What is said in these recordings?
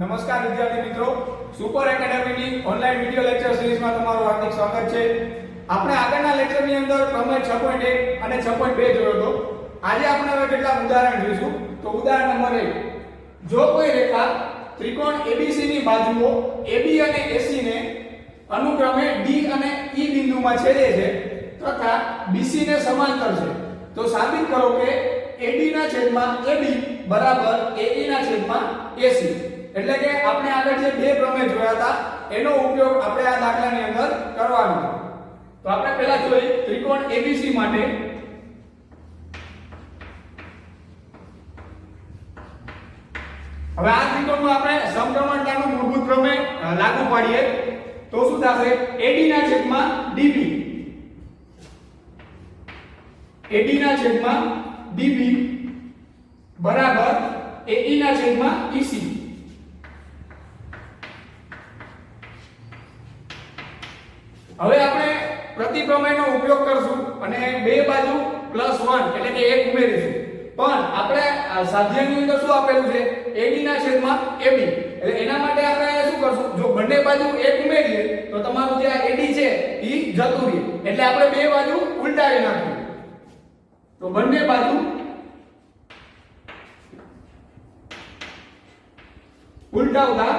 નમસ્કાર વિદ્યાર્થી મિત્રો, સુપર એકેડેમીની ઓનલાઈન વિડિયો લેક્ચર સિરીઝમાં તમારું હાર્દિક સ્વાગત છે. આપણે આગળના લેક્ચરની અંદર પ્રમેય 6.1 અને 6.2 જોયો હતો. આજે આપણે હવે કેટલાક ઉદાહરણ જોઈશું. તો ઉદાહરણ નંબર 1, જો કોઈ રેખા ત્રિકોણ ABC ની બાજુઓ AB અને AC ને અનુક્રમે D અને E બિંદુમાં છેદે છે તથા BC ને સમાંતર છે, તો સાબિત કરો કે AD ના છેદમાં AB બરાબર AE ના છેદમાં AC. એટલે કે આપણે આગળ જે બે પ્રમેય જોયા હતા એનો ઉપયોગ આપણે આ દાખલાની અંદર કરવાનો છે. તો આપણે પહેલા જોઈએ ત્રિકોણ ABC માટે. હવે આ ત્રિકોણમાં આપણે સમપ્રમાણતાનો મૂળભૂત પ્રમેય લાગુ પાડીએ તો શું થશે? AD ના છેદમાં DB, AD ના છેદમાં DB બરાબર AE ના છેદમાં EC. હવે આપણે પ્રતિપ્રમેયનો ઉપયોગ કરશું અને બે બાજુ +1 એટલે કે 1 ઉમેરીશું. પણ આપણે સાધ્યની અંદર શું આપેલું છે? AD ના છેદમાં AB. એટલે એના માટે આપણે શું કરશું? જો બંને બાજુ 1 ઉમેરીએ તો તમારું જે AD છે ઈ જતું રહે. એટલે આપણે બે બાજુ ઉલટાવી નાખીએ. તો બંને બાજુ ઉલટાવતા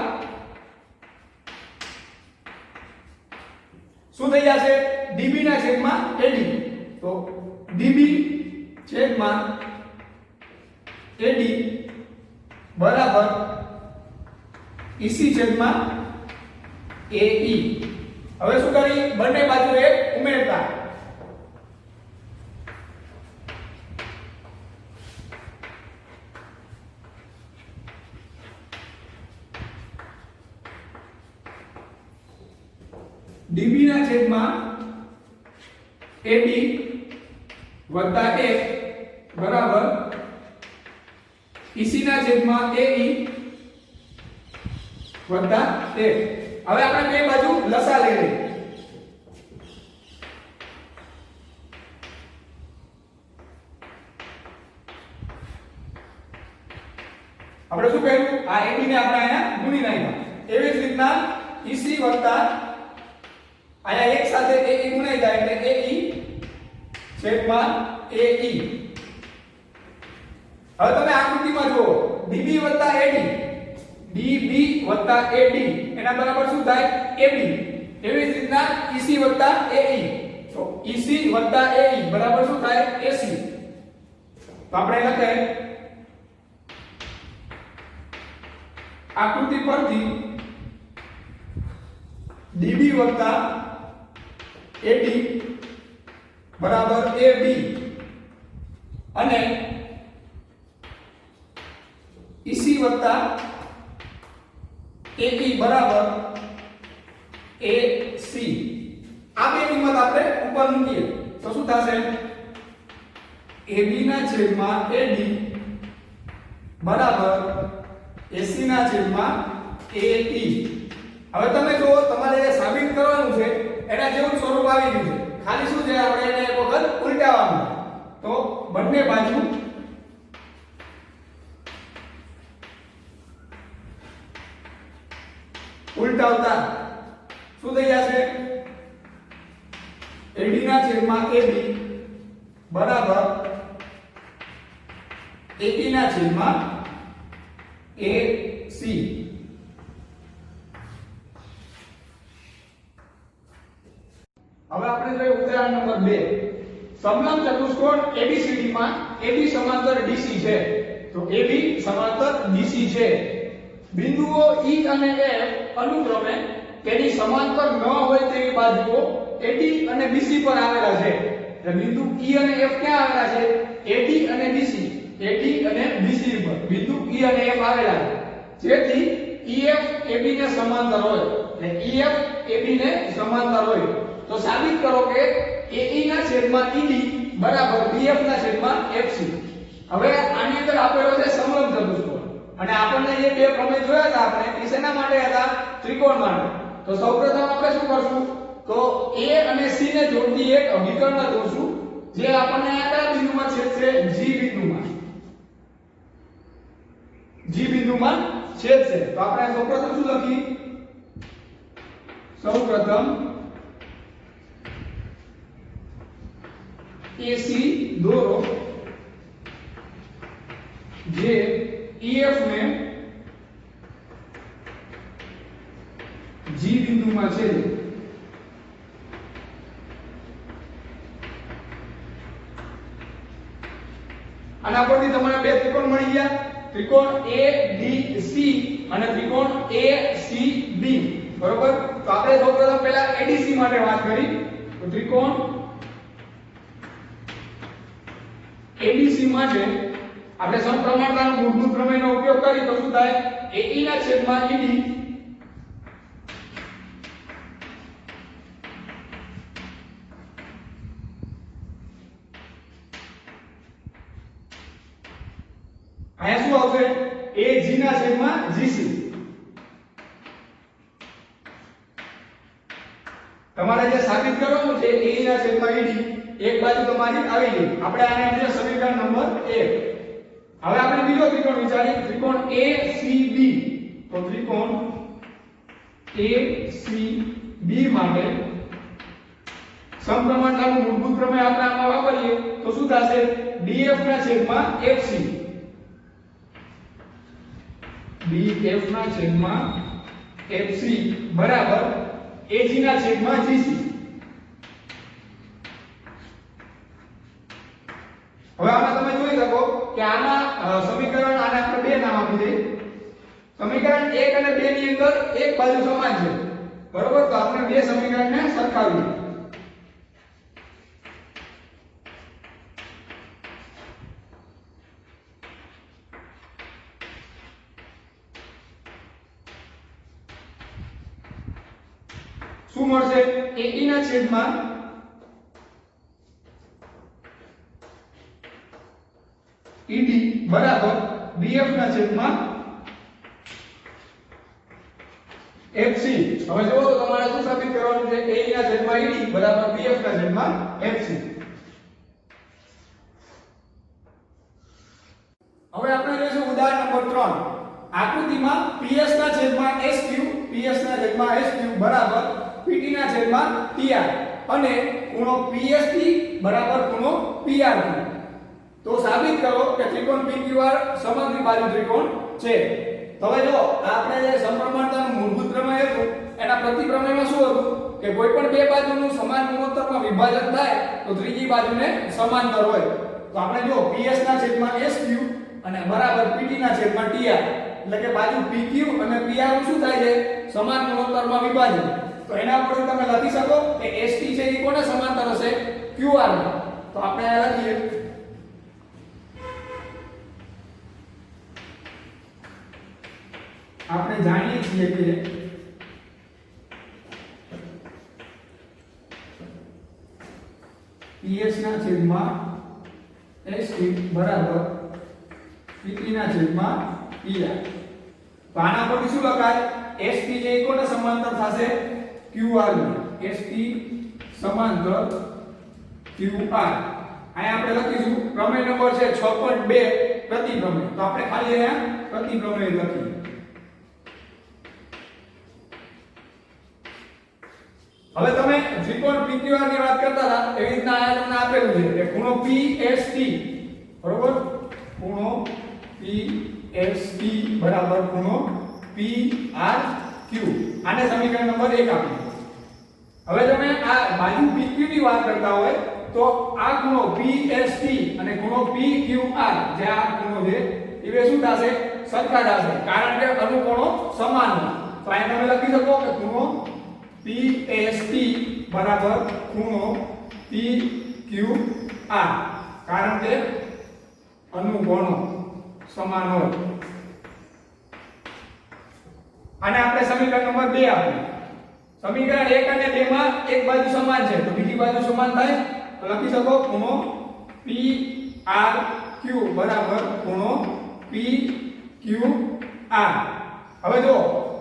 શું થઈ જશે? DB ના છેદમાં AD. તો DB છેદમાં AD બરાબર EC છેદમાં AE. હવે શું કરી? બંને બાજુ એક ઉમેરતા. DB ના છેદમાં AD વત્તા 1 બરાબર EC ના છેદમાં AE વત્તા 1. હવે આપણે બે બાજુ લસા લઈ લઈએ. આપણે શું કર્યું? આ AD ને આપણે અહીંયા ગુણી નાખ્યા. એવી જ રીતના EC વત્તા આયા એક સાથે AE ગુણાઈ જાય એટલે AE છેદમાં AE. હવે તમે આકૃતિમાં જુઓ DB વત્તા AD, DB વત્તા AD એના બરાબર શું થાય? AB. એવી જ રીતના EC વત્તા AE, તો EC વત્તા AE બરાબર શું થાય? AC. તો આપણે લખીએ આકૃતિ પરથી DB વત્તા AD બરાબર AB અને EC વત્તા AE બરાબર AC. આ બે કિંમત આપણે ઉપર મૂકીએ તો શું થશે? AB ના છેદમાં AD બરાબર AC ના છેદમાં AE. હવે તમે જો તમારે જે સાબિત કરવાનું છે એના જેવું સ્વરૂપ આવી ગયું છે. ખાલી શું છે? આપણે એને એક વખત ઉલટાવવાનું. તો બંને બાજુ ઉલટાવતા શું થઈ જશે? AD ના છેદમાં AB બરાબર AE ના છેદમાં AC. હવે આપણે જોઈએ ઉદાહરણ નંબર 2. સમલંબ ચતુષ્કોણ ABCD માં AB સમાંતર DC છે. તો AB સમાંતર DC છે. બિંદુઓ E અને F અનુક્રમે તેની સમાંતર ન હોય તેવી બાજુઓ AD અને BC પર આવેલા છે. એટલે બિંદુ E અને F ક્યાં આવેલા છે? AD અને BC, AD અને BC પર બિંદુ E અને F આવેલા છે. જેથી EF AB ને સમાંતર હોય. એટલે EF AB ને સમાંતર હોય તો સાબિત કરો કે AE ના છેદમાં ED બરાબર BF ના છેદમાં FC. હવે આની અંદર આપેલો છે સમલંબ ચતુષ્કોણ અને આપણને જે બે પ્રમેય જોયા હતા આપણે એ શેના માટે હતા? ત્રિકોણ માટે. તો સૌપ્રથમ આપણે શું કરશું? તો A અને C ને જોડતી એક વિકર્ણ દોરશું જે આપણને આ કયા બિંદુમાં છેદશે? G બિંદુમાં. G બિંદુમાં છેદશે. તો આપણે સૌપ્રથમ શું લખી? સૌપ્રથમ AC દોરો જે EF ને G બિંદુમાં છેદે. આના પરથી તમારે બે ત્રિકોણ મળી ગયા, ત્રિકોણ ABC અને ત્રિકોણ ACB. બરોબર? તો આપણે સૌપ્રથમ પહેલા ADC માટે વાત કરી. તો ત્રિકોણ ABC માટે આપણે સમપ્રમાણતાનો મૂળભૂત પ્રમેયનો ઉપયોગ કરી તો શું થાય? AE ના છેદમાં ED અહીંયા શું આવશે? AG ના છેદમાં GC. તમારે જે સાબિત કરવાનું છે AE ના છેદમાં ED એક બાજુ તમારી આવી ગઈ. આપણે આને આપણે સમીકરણ નંબર 1. હવે આપણે બીજો ત્રિકોણ વિચારીએ, ત્રિકોણ ACB. તો ત્રિકોણ ACB માટે સમપ્રમાણતાનું મૂળભૂત પ્રમેય આપણે આમાં વાપરીએ તો શું થશે? DF ના છેદમાં FC. DF ના છેદમાં FC બરાબર AG ના છેદમાં GC. હવે આમાં તમે જોઈ શકો કે આના સમીકરણ આને આપણે બે નામ આપી દઈએ. સમીકરણ 1 અને 2 ની અંદર એક બાજુ સમાન છે. બરોબર? તો આપણે બે સમીકરણને સરખાવીએ. શું મળશે? AE ના છેદમાં ED બરાબર BF ના છેદમાં FC. હવે જુઓ તો તમારે શું સાબિત કરવાનું છે? AE ના છેદમાં ED બરાબર BF ના છેદમાં FC. હવે આપણે લઈશું ઉદાહરણ નંબર 3. આકૃતિમાં PS ના છેદમાં SQ, PS ના છેદમાં SQ બરાબર PT ના છેદમાં PR અને ખૂણો PST બરાબર ખૂણો PRT. તો સાબિત કરો કે ત્રિકોણ PQR સમદ્વિબાજુ ત્રિકોણ છે. તો હવે જો આપણે જે સમપ્રમાણતાનું મૂળભૂત પ્રમેય હતું એના પ્રતિપ્રમેયમાં શું હતું કે કોઈ પણ બે બાજુનું સમાન ગુણોત્તરમાં વિભાજન થાય તો ત્રીજી બાજુને સમાંતર હોય. તો આપણે જો PS ના છેદમાં SQ અને બરાબર PT ના છેદમાં TR એટલે કે બાજુ PQ અને PR નું શું થાય છે? સમાન ગુણોત્તરમાં વિભાજન. તો એના પરથી તમે લખી શકો કે ST છે એ કોને સમાંતર હશે? QR ને. તો આપણે આ લખીએ આપણે જાણીએ છીએ કે PS ના છેદમાં ST બરાબર PT ના છેદમાં PR. તો આના પરથી શું લખાય? ST જે કોને સમાંતર થશે? QR ને. ST સમાંતર QR. અહીંયા આપણે લખીશું પ્રમેય નંબર છે 6.2 પ્રતિપ્રમેય. તો આપણે ખાલી અહીંયા પ્રતિપ્રમેય લખીએ. હવે તમે ત્રિકોણ PQR ની વાત કરતા હતા એવી રીતના આયા તમને આપેલું છે કે ખૂણો PST બરોબર? ખૂણો PST બરાબર ખૂણો PRQ. આને સમીકરણ નંબર 1 આપીએ. હવે તમે આ બાજુ PQ ની વાત કરતા હોય તો આ ખૂણો PST અને ખૂણો PQR જે આ ખૂણો છે એ બે શું થશે? સરખા થશે કારણ કે અનુકોણો સમાન હોય. તો અહીં તમે લખી શકો કે ખૂણો PST બરાબર ખૂણો PQR કારણ કે અનુકોણો સમાન હોય. અને આપણે સમીકરણ નંબર 2 આપીએ. સમીકરણ 1 અને 2 માં એક બાજુ સમાન છે તો બીજી બાજુ સમાન થાય તો લખી શકો ખૂણો PRQ બરાબર ખૂણો PQR. હવે જો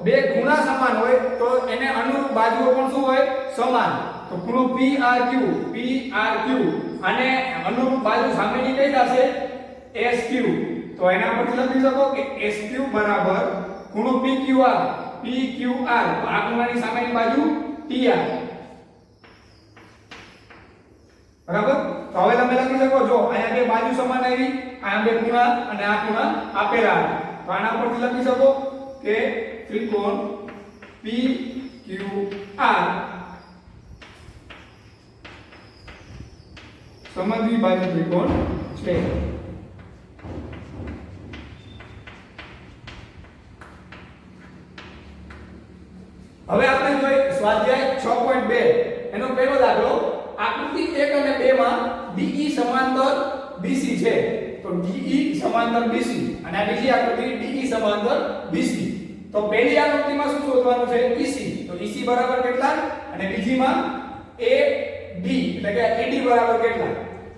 બે ખૂણા સમાન હોય તો એને અનુરૂપ બાજુઓ પણ શું હોય? સમાન. તો ખૂણો PRQ અને અનુરૂપ બાજુ સામેની કઈ થશે? SQ. તો એના પરથી લખી શકો કે SQ બરાબર ખૂણો PQR PQR તો આ ખૂણાની સામેની બાજુ TR બરાબર તો હવે તમે લખી શકો જો અહીંયા બે બાજુ સમાન આવી અહીંયા બે ખૂણા અને આ ખૂણા આપેલા તો આના પરથી લખી શકો કે ત્રિકોણ PQR સમદ્વિબાજુ ત્રિકોણ છે હવે આપણે જોઈએ સ્વાધ્યાય 6.2 એનો પહેલો દાખલો આકૃતિ 1 અને 2 માં DE સમાંતર BC છે તો DE સમાંતર BC અને આ બીજી આકૃતિ DE સમાંતર BC તો પહેલી આકૃતિમાં શું શોધવાનું છે EC તો EC બરાબર કેટલા અને બીજીમાં AD એટલે કે AD બરાબર કેટલા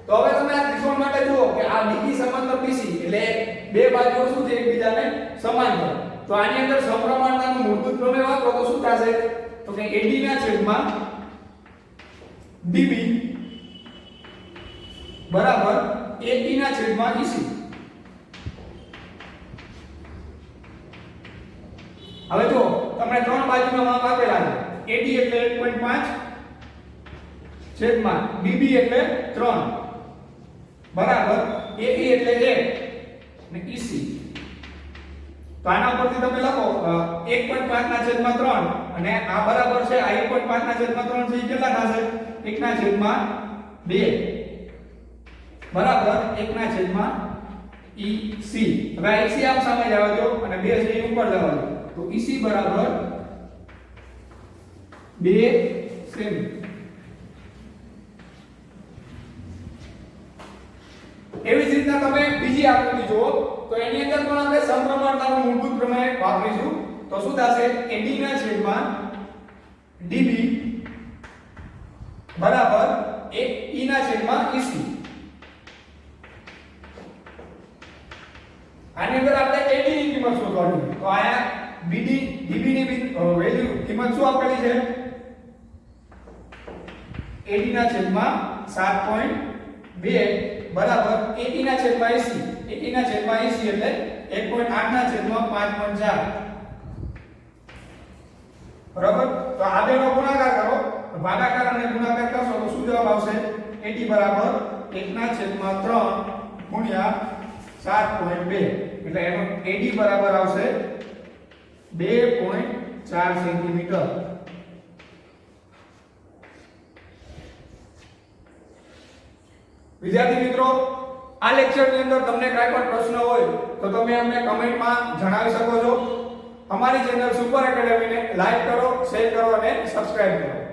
તો હવે તમે આ ત્રિકોણ માટે જુઓ કે આ DE સમાંતર BC એટલે બે બાજુઓ શું છે એકબીજાને સમાંતર તો આની અંદર સમપ્રમાણતાનું મૂળભૂત પ્રમેય વાપરો તો શું થશે તો કે AD ના છેદમાં DB બરાબર AE ના છેદમાં EC હવે જો તમને ત્રણ બાજુના માપ આપેલા છે AD એટલે 1.5 છેદમાં DB એટલે 3 બરાબર AE એટલે 1 અને EC તો આના પરથી તમે લખો 1.5 ના છેદમાં 3 અને આ બરાબર છે આ 1.5 ના છેદમાં 3 છે એ કેટલા થશે 1 ના છેદમાં 2 બરાબર 1 ના છેદમાં EC હવે EC આમ સામે જવા દો અને 2 છે એ ઉપર જવા દો તો EC બરાબર 2 સેમી એવી જ રીતના તમે બીજી આકૃતિ જુઓ તો એની અંદર પણ આપણે સમપ્રમાણતાનું મૂળભૂત પ્રમેય વાપરીશું તો શું થશે AD ના છેદમાં DB બરાબર AE ના છેદમાં EC આની અંદર આપણે AD ની કિંમત શોધવાની તો આયા BD DB ની વેલ્યુ કિંમત શું આપેલી છે AD ના છેદમાં 7.2 બરાબર AE ના છેદમાં EC AE ના છેદમાં EC એટલે 1.8 ના છેદમાં 5.4 બરાબર તો આ બેનો ગુણાકાર કરો ભાગાકાર અને ગુણાકાર કરશો તો શું જવાબ આવશે AD બરાબર 1 ના છેદમાં 3 ગુણ્યા 7.2 એટલે એનો AD બરાબર આવશે 2.4 સેન્ટીમીટર વિદ્યાર્થી મિત્રો આ લેક્ચરની અંદર તમને કાંઈ પણ પ્રશ્ન હોય તો તમે અમને કમેન્ટમાં જણાવી શકો છો અમારી ચેનલ સુપર એકેડેમીને લાઈક કરો શેર કરો અને સબસ્ક્રાઇબ કરો